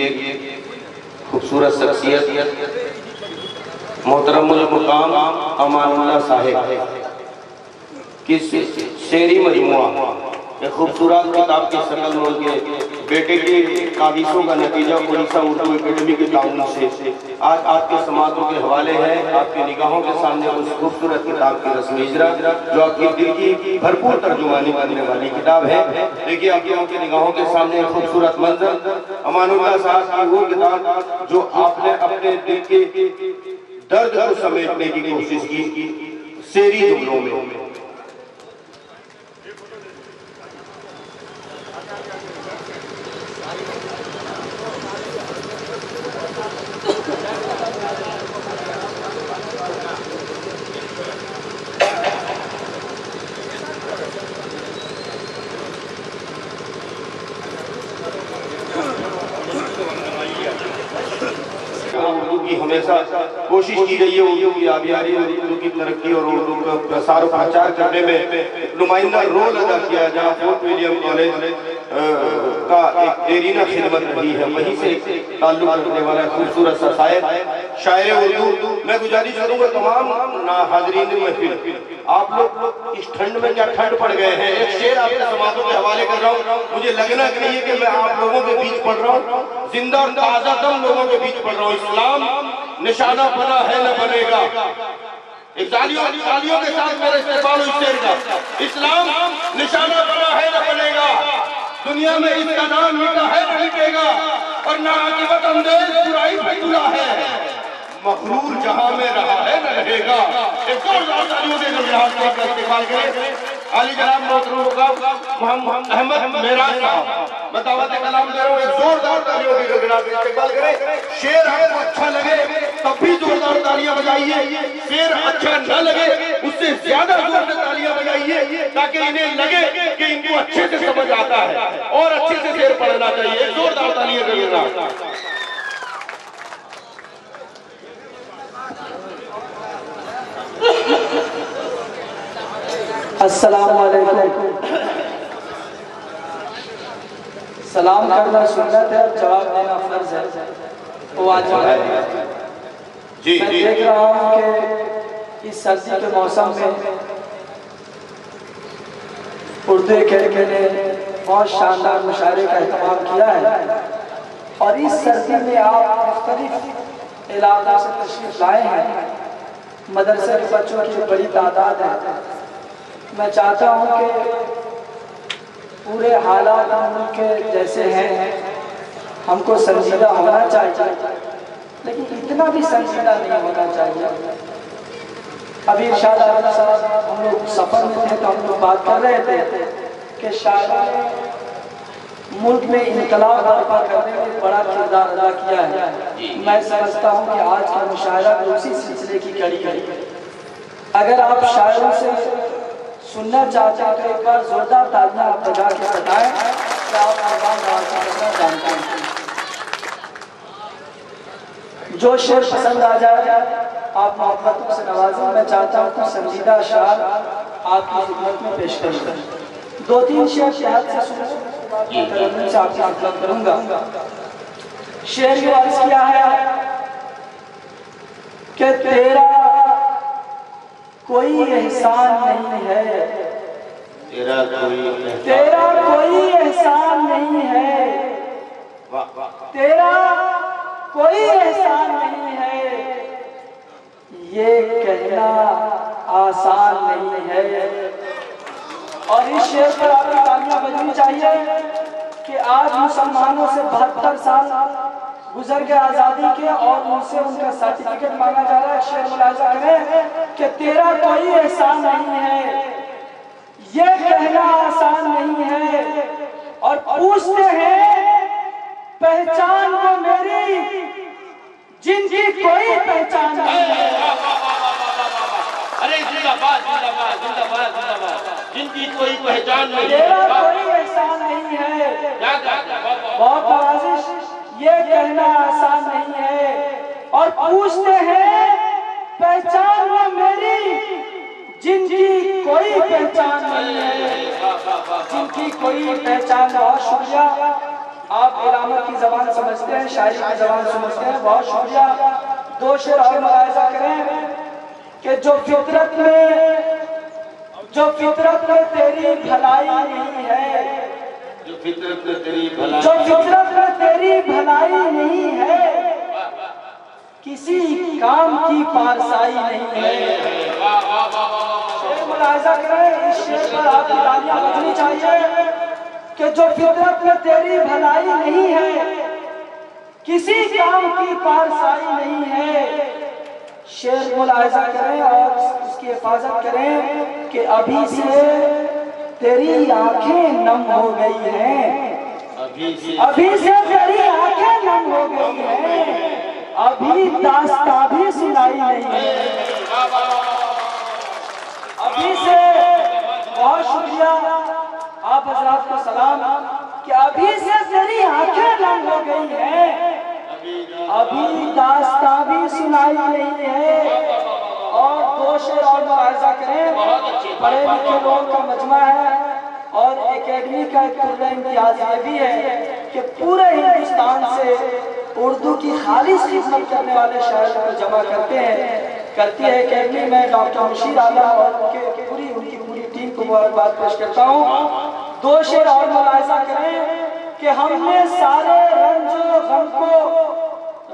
ایک خوبصورت شخصیت محترم المقام امان اللہ صاحب کی شعری مجموعہ ایک خوبصورت کتاب کی شکل میں ان کے بیٹے کی کاوشوں کا نتیجہ اڑیسہ اردو اکیڈمی کے تعاون سے آج آپ کے سماعتوں کے حوالے ہے، آپ کی نگاہوں کے سامنے اس خوبصورت کتاب کی رسم اجرا جو آپ کی دل کی بھرپور ترجمانی کرنے والی کتاب ہے۔ دیکھیے آپ کی نگاہوں کے سامنے ایک خوبصورت منظر امان اللہ صاحب کی وہ کتاب جو آپ نے اپنے دل کے درد کو سمیٹنے کی کوشش کی شعری جملوں میں۔ اردو کی ہمیشہ کوشش کی گئی ہے اردو کی آبیاری اور اردو کی ترقی اور اردو کا پرسار و پرچار کرنے میں نمائندہ رول ادا کیا جہاں فورٹ ولیم کالج کا ایک دیرینہ خدمت رہی ہے، وہیں سے تعلق رکھنے والا خوبصورت سا شاعر اردو۔ میں گزارش کروں گا تمام حاضرین محفل، آپ لوگ اس ٹھنڈ میں کیا ٹھنڈ پڑ گئے ہیں، ایک شعر آپ کے سماعتوں کے حوالے کر رہا ہوں، مجھے لگنا نہیں ہے کہ میں آپ لوگوں کے بیچ پڑھ رہا ہوں، زندہ اور تازہ دم لوگوں کے بیچ پڑھ رہا ہوں۔ اسلام نشانہ بنا ہے نہ بنے گا، ایک تالیوں کے ساتھ میرا استقبال ہو اس شعر کا۔ اسلام نشانہ بنا ہے نہ بنے گا، دنیا میں اس کا نام مٹا ہے نہ مٹے گا، اور نہ عاقبت اندیش برائی پہ تلا ہے، مغرور جہاں میں رہا ہے نہ رہے گا۔ ایک زوردار تالیوں کے لحاظ سے استقبال کریں عالی جناب محترم محمد احمد معراج صاحب، میں دعوت کلام دے رہا ہوں، ایک زوردار تالیوں کے لحاظ سے استقبال کریں۔ شعر آپ کو اچھا لگے تب بھی زوردار تالیاں بجائیے، شعر اچھا نہ لگے اس سے زیادہ زور سے تالیاں بجائیے تاکہ انہیں لگے کہ ان کو اچھے سے سمجھ آتا ہے اور اچھے سے شعر پڑھنا چاہیے۔ ایک زوردار تالیاں کے لحاظ۔ السلام علیکم۔ سلام کرنا سنت ہے، جواب دینا فرض ہے، وہ واجب ہے۔ میں دیکھ رہا ہوں کہ اس سردی کے موسم میں اردو اکیڈمی نے بہت شاندار مشاعرے کا اہتمام کیا ہے، اور اس سردی میں آپ مختلف علاقوں سے تشریف لائے ہیں، مدرسے کے بچوں کی بڑی تعداد ہے۔ میں چاہتا ہوں کہ پورے حالات ملک کے جیسے ہیں ہم کو سنجیدہ ہونا چاہیے، لیکن اتنا بھی سنجیدہ نہیں ہونا چاہیے۔ ابھی ارشاد اعلیٰ صاحب ہم لوگ سفر میں تھے تو ہم لوگ بات کر رہے تھے کہ شاعروں نے ملک میں انقلاب برپا کرنے میں بڑا کردار ادا کیا ہے۔ میں سمجھتا ہوں کہ آج کا مشاعرہ بھی اسی سلسلے کی کڑی ہے۔ اگر آپ شاعروں سے سننا چاہتے ہیں تو ایک بار زوردار تالیاں آپ بجا کے بتائیں کہ آپ قربان نوازی کرنا جانتے ہیں۔ جو شعر پسند آ جائے آپ محبتوں سے نوازیں۔ میں چاہتا ہوں کہ سنجیدہ اشعار آپ کی خدمت میں پیش کریں۔ دو تین شعر شہد سے سنیں سے آپ کی خدمت کروں گا۔ شعر کی عرض کیا ہے کہ تیرا کوئی احسان نہیں ہے، تیرا کوئی احسان نہیں ہے، تیرا کوئی احسان نہیں ہے، یہ کہنا آسان نہیں ہے۔ اور اس شعر پر آپ کی تالیاں بجنی چاہیے کہ آج مسلمانوں سے 72 سال گزر گئے آزادی کے، اور ان سے ان کا سرٹیفکیٹ مانگا جا رہا ہے۔ شعر ملاحظہ کریں کہ تیرا کوئی احسان نہیں ہے، یہ کہنا آسان نہیں ہے، اور پوچھتے ہیں پہچان وہ میری جن کی کوئی پہچان نہیں ہے۔ ارے زندہ باد، زندہ باد، زندہ باد، زندہ باد، جن کی کوئی پہچان نہیں ہے، تیرا کوئی احسان نہیں ہے، بہت نوازش، یہ کہنا آسان نہیں ہے، اور پوچھتے ہیں پہچان وہ میری جن کی کوئی پہچان نہیں ہے، جن کی کوئی پہچان۔ بہت شکریہ۔ آپ علامت کی زبان سمجھتے ہیں، شاعری کی زبان سمجھتے ہیں، بہت شکریہ۔ دو شعر اور ملاحظہ کریں کہ جو فطرت میں تیری بھلائی نہیں ہے، جو فطرت میں تیری بھلائی، جو فطرت میں تیری بھلائی نہیں ہے، کسی کام کی پارسائی نہیں ہے۔ شعر ملاحظہ کریں، اس شعر پر آپ کی تالیاں بجنی چاہیے کہ جو فطرت میں تیری بھلائی نہیں ہے، کسی کام کی پارسائی نہیں ہے۔ شعر ملاحظہ کریں اور اس کی حفاظت کریں کہ ابھی سے تیری آنکھیں نم ہو گئی ہیں، ابھی سے تیری آنکھیں نم ہو گئی ہیں، ابھی داستاں بھی سنائی نہیں ہے۔ ابھی سے، بہت شکریہ آپ حضرات کو سلام، کہ ابھی سے تیری آنکھیں نم ہو گئی ہیں، ابھی داستاں بھی سنائی نہیں ہے۔ اور دو شعر اور ملاحظہ کریں، پڑھے لکھے لوگوں کا مجمع ہے اور اکیڈمی کا ایک طرح امتیاز یہ بھی ہے کہ پورے ہندوستان سے اردو کی خالص خدمت کرنے والے شاعروں کو جمع کرتی ہے اکیڈمی۔ میں ڈاکٹر مشیر اعلیٰ اور ان کی پوری ٹیم کو مبارکباد پیش کرتا ہوں۔ دو شعر اور ملاحظہ کریں کہ ہم نے سارے رنج و غم کو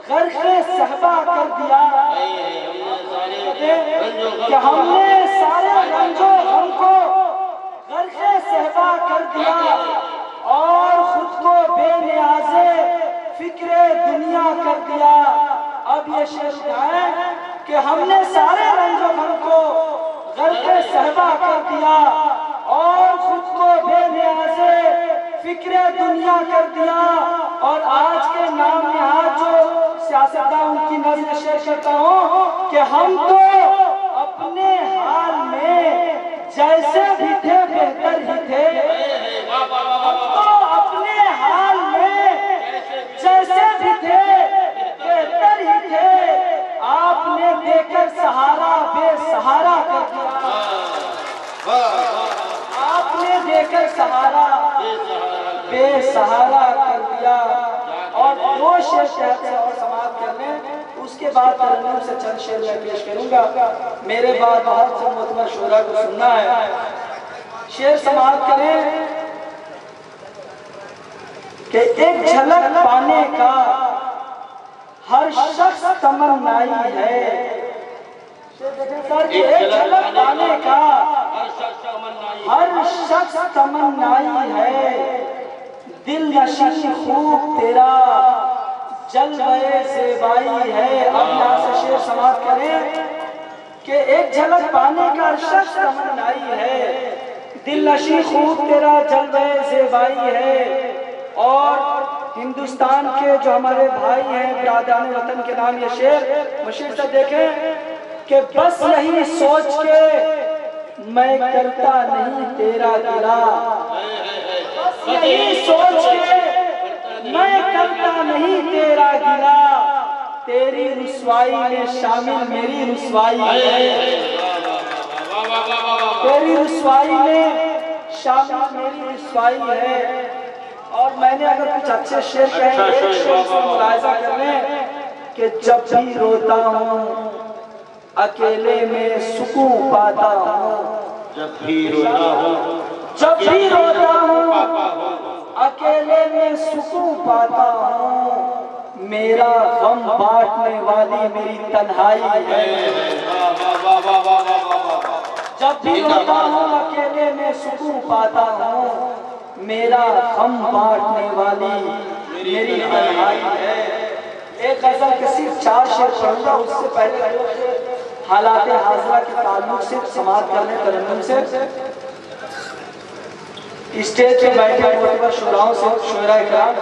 غرق صحبا کر دیا، کہ ہم نے سارے رنج و غم کو غرق صحبا کر دیا اور خود کو بے نیاز فکر دنیا کر دیا۔ اب یہ شعر اٹھائیں کہ ہم نے سارے رنج و غم کو غرق صحبا کر دیا اور خود کو بے نیاز فکر دنیا کر دیا۔ اور آج کے نام نہاد جو سیاستداں ان کی نظر شیئر کرتا ہوں کہ ہم تو اپنے حال میں جیسے بھی تھے بہتر ہی تھے، ہم تو اپنے حال میں جیسے بھی تھے بہتر ہی تھے، آپ نے دے کر سہارا بے سہارا کر دیا، آپ نے دے کر سہارا بے سہارا کر دیا۔ اور دو شعر اور سماعت کر لیں، اس کے بعد ترنم سے چند شعر میں پیش کروں گا، میرے بعد بہت سے معتبر شعراء کو سننا ہے۔ شعر سماعت کریں کہ ایک جھلک پانے کا ہر شخص تمنائی ہے، ایک جھلک پانے کا ہر شخص تمنائی ہے، دل نشین خوب تیرا جلوے زیبائی ہے۔ اب یہاں سے شعر سماعت کریں کہ ایک جھلک پانے کا ہر شخص تمنائی ہے، دل نشین خوب تیرا جلوے زیبائی ہے۔ اور ہندوستان کے جو ہمارے بھائی ہیں برادران وطن کے نام یہ شعر مشیر سے دیکھیں کہ بس یہی سوچ کے میں کرتا نہیں تیرا گلا، بس یہی سوچ کے میں کرتا نہیں تیرا گلا، تیری رسوائی میں شامل میری رسوائی ہے، تیری رسوائی میں شامل میری رسوائی ہے۔ اور میں نے اگر کچھ اچھے شعر کہیں، ایک شعر سے ملاحظہ کر لیں کہ جب بھی روتا ہوں اکیلے میں سکون پاتا ہوں، جب بھی روتا ہوں، جب بھی روتا ہوں اکیلے میں سکون پاتا ہوں، میرا غم بانٹنے والی میری تنہائی ہے، جب بھی روتا ہوں اکیلے میں سکون پاتا ہوں، میرا غم بانٹنے والی میری تنہائی ہے۔ ایک غزل کے صرف 4 شعر پڑھوں گا، اس سے پہلے حالات حاضرہ کے تعلق سے سماعت کرنے ترنم سے اسٹیج پہ بیٹھے معتبر شعراؤں سے شعراء کرام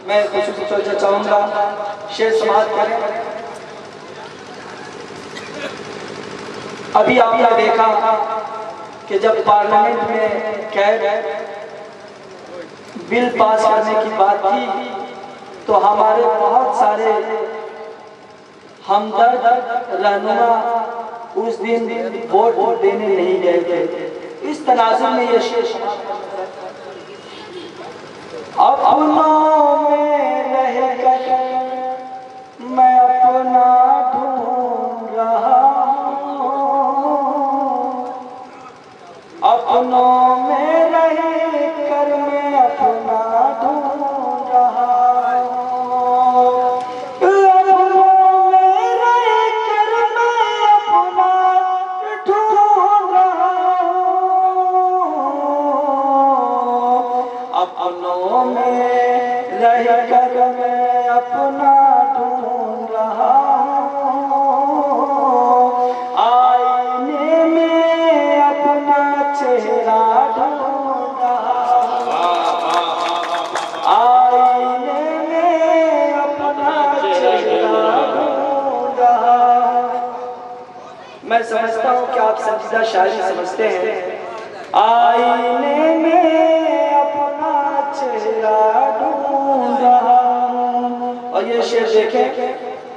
میں خصوصی توجہ چاہوں گا، شعر سماعت کریں۔ ابھی آپ نے دیکھا کہ جب پارلیمنٹ میں قید بل پاس کرنے کی بات تھی تو ہمارے بہت سارے ہمدرد رہنما اس دن ووٹ دینے نہیں گئے تھے۔ اس تناظر میں یہ شعر اپنا میں رہ کر میں اپنا ڈھونڈ رہا ہوں، آئینے میں اپنا چہرہ ڈھونڈ رہا ہوں، آئینے میں اپنا چہرہ ڈھونڈ رہا ہوں۔ میں سمجھتا ہوں کہ آپ سنجیدہ شاعری سمجھتے ہیں۔ آئینے میں اپنا چہرہ ڈھونڈ رہا ہوں۔ اور یہ شعر دیکھیں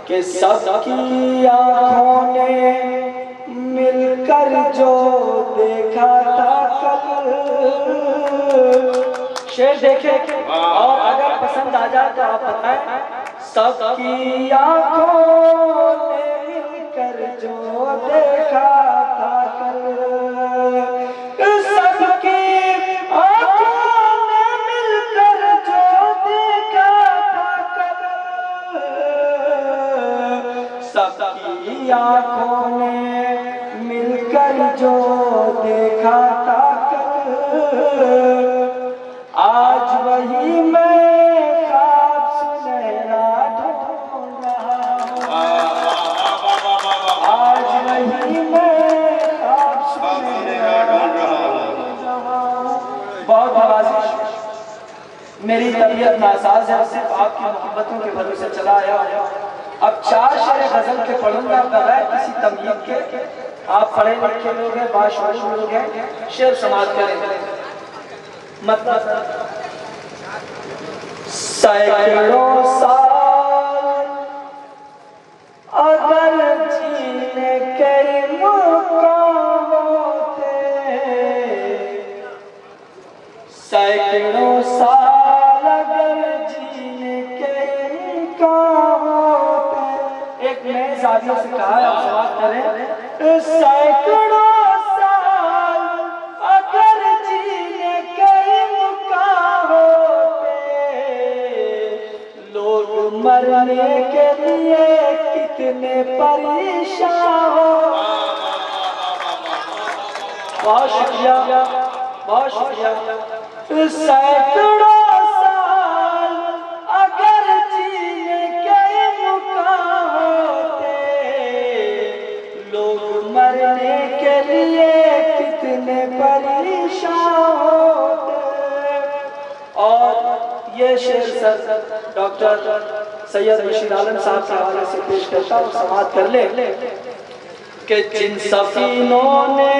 کہ سب کی آنکھوں نے مل کر جو دیکھا تھا کل، شعر دیکھیں اور اگر پسند آ جائے تو آپ بتائیں۔ سب کی آنکھوں نے مل کر جو دیکھا تھا کل، سب کی آنکھوں نے مل کر جو دیکھا تھا کل، سب کی آنکھوں نے مل کر جو دیکھا تھا کل، آج وہی میں خواب سنہرا ڈھونڈ رہا ہوں، آج وہی میں خواب سنہرا ڈھونڈ رہا ہوں۔ بہت نوازش، میری طبیعت ناساز ہے، صرف آپ کی محبتوں کے بھروسے چلا آیا ہوں۔ اب 4 شعر غزل کے پڑھوں گا بغیر کسی تمہید کے۔ آپ پڑھے لکھے لوگ ہیں، باشعور لوگ ہیں، شعر سماعت کریں۔ مطلب سینکڑوں سال اگر جینے کے مقام ہوتے، سینکڑوں سال اگر جینے کے امکان ہوتے، ایک نئے زاویے سے کہا ہے، آپ سماعت کریں۔ سینکڑوں سال اگر جینے کے امکان ہوتے، لوگ مرنے کے لیے کتنے پریشان ہو۔ بہت شکریہ، بہت شکریہ۔ سینکڑوں سال اگر جینے کے امکان ہوتے، لوگ مرنے کے لیے کتنے پریشان ہوتے۔ اور یہ شعر سر ڈاکٹر سید بشیر عالم صاحب کے حوالے سے پیش کرتا ہوں، سماعت کر لے کہ جن سفینوں نے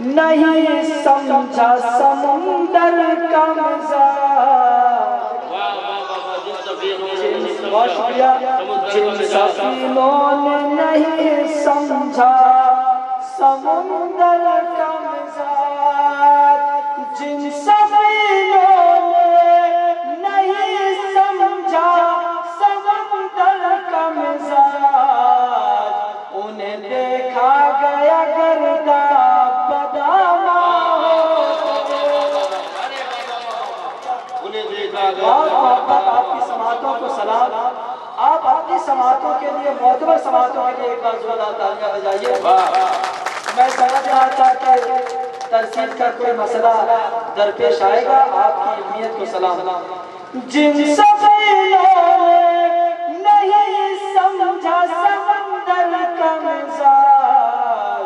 نہیں سمجھا سمندر کا مزاج، بہت شکریہ، جن سفینوں نے نہیں سمجھا سمندر کا مزاج، جن سفینوں نے نہیں سمجھا سمندر کا مزاج، انہیں دیکھا گیا گرداب بداما ہوتے۔ بہت محبت، آپ کی سماعتوں کو سلام۔ آپ اپنی سماعتوں کے لیے، معتبر سماعتوں کے لیے ایک بار زوردار تالیاں بجائیے۔ میں سمجھ رہا تھا کہ ترسیل کا کوئی مسئلہ درپیش آئے گا، آپ کی علمیت کو سلام۔ جن سفینوں نے نہیں سمجھا سمندر کا مزاج،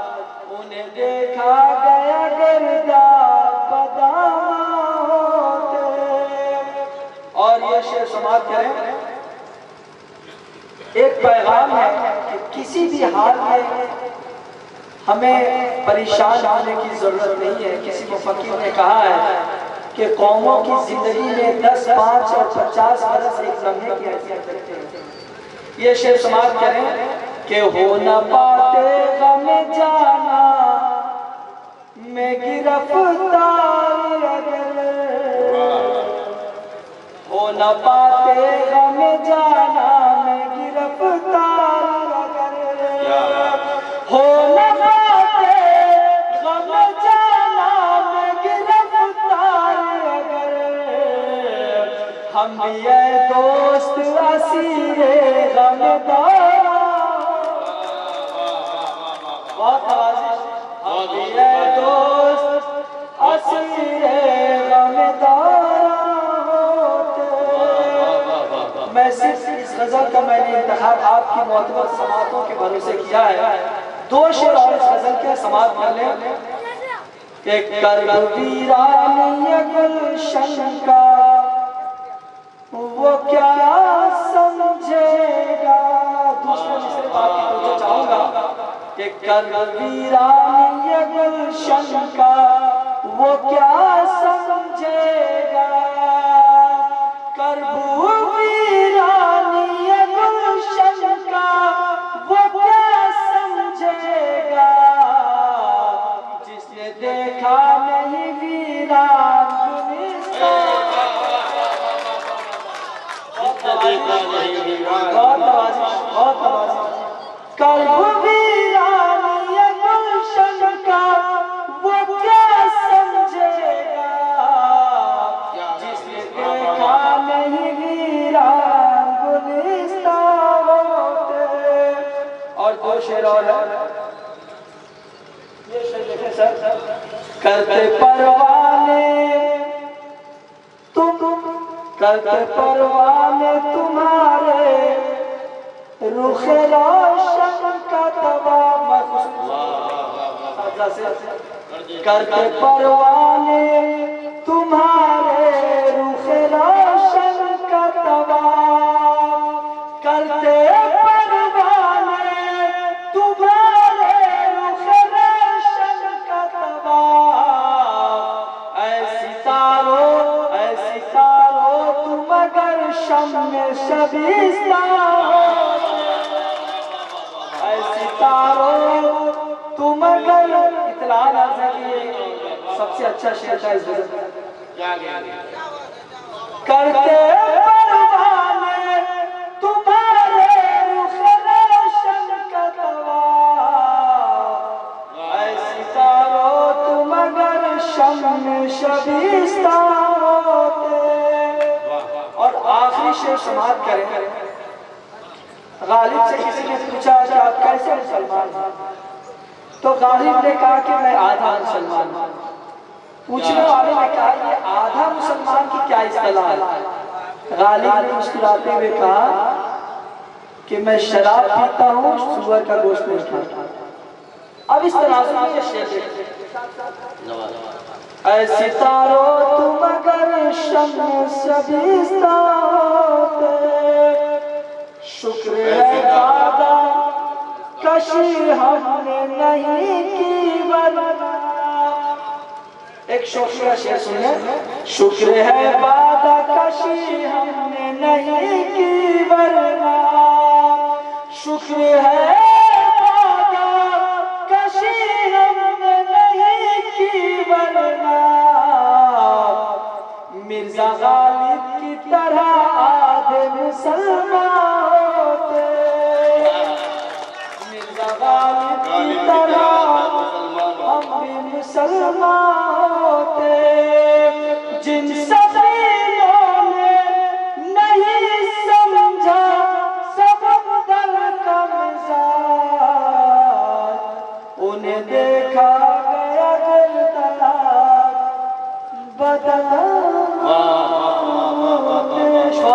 انہیں دیکھا گیا گرداب بداما ہوتے۔ اور یہ شعر سماعت کریں۔ ایک پیغام ہے کہ کسی بھی حال میں ہمیں پریشان ہونے کی ضرورت نہیں ہے۔ کسی مفکر نے کہا ہے کہ قوموں کی زندگی میں 10، 5 اور 50 برس ایک لمحے کی حیثیت رکھتے ہیں۔ یہ شعر سماعت کریں کہ ہو نہ پاتے غم جانا میں گرفتار، اگر ہو نہ پاتے غم جانا میں گرفتار، اگر ہو نہ پاتے غم جانا میں گرفتار، اگر ہم بھی اے دوست اسیر غم دارا، بہت نوازش، ہم بھی اے دوست اسیر غم دارا غزل کا میں نے انتخاب آپ کی معتبر سماعتوں کے بھروسے کیا ہے. 2 شعر اور اس غزل کے سماعت کر لیں. کہ کرب ویران یہ گلشن کا وہ کیا سمجھے گا. دوسرے مصرے بات کی توجہ چاہوں گا. کہ کرب ویران یہ گلشن کا وہ کیا سمجھے گا. کرب ویران یہ گلشن کا وہ کیا سمجھے گا. جس نے دیکھا نہیں ویران کرب ویران یہ گلشن کا وہ کیا سمجھے گا. جس نے دیکھا نہیں ویران گلستان ہوتے. اور 2 شعر اور ہے. یہ شعر دیکھیں سر. کرتے پروانے کرتے پروانے تمہارے رخ روشن کا تباہ. کرتے پروانے تمہارے رخ روشن کا تباہ. کرتے پروانے تمہارے رخ روشن کا تباہ. اے ستارو تم اگر شمع شبستان. اے ستارو تم اگر اطلاع نازل کیے. سب سے اچھا شعر تھا اس وقت. کرتے پروانے تمہارے رخ روشن کا تباہ. اے ستارو تم اگر شمع شبستان ہوتے. اور آخری شعر سماعت کریں. غالب سے کسی نے پوچھا کہ آپ کیسے مسلمان ہیں؟ تو غالب نے کہا کہ میں آدھا مسلمان ہوں. پوچھنے والے نے کہا کہ آدھا مسلمان کی کیا اصطلاح ہے؟ غالب نے مسکراتے ہوئے کہا کہ میں شراب پیتا ہوں سور کا گوشت نہیں کھاتا. اب اس تناظر میں یہ شعر دیکھیں. اے ستارو تم اگر شمع شبستان ہوتے. شکر ہے وعدہ کشی ہم نے نہیں کی ورنہ. ایک شکریہ شعر سنیں. شکر ہے وعدہ کشی ہم نے نہیں کی ورنہ. شکر ہے وعدہ کشی ہم نے نہیں کی ورنہ. مرزا غالب کی طرح آدھے مسلمان ہوتے. مرزا غالب کی طرح ہم بھی مسلمان ہوتے. جن سفینوں نے نہیں سمجھا سمندر کا مزاج. انہیں دیکھا گیا دل تلاش بدل.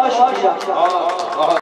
شکریہ.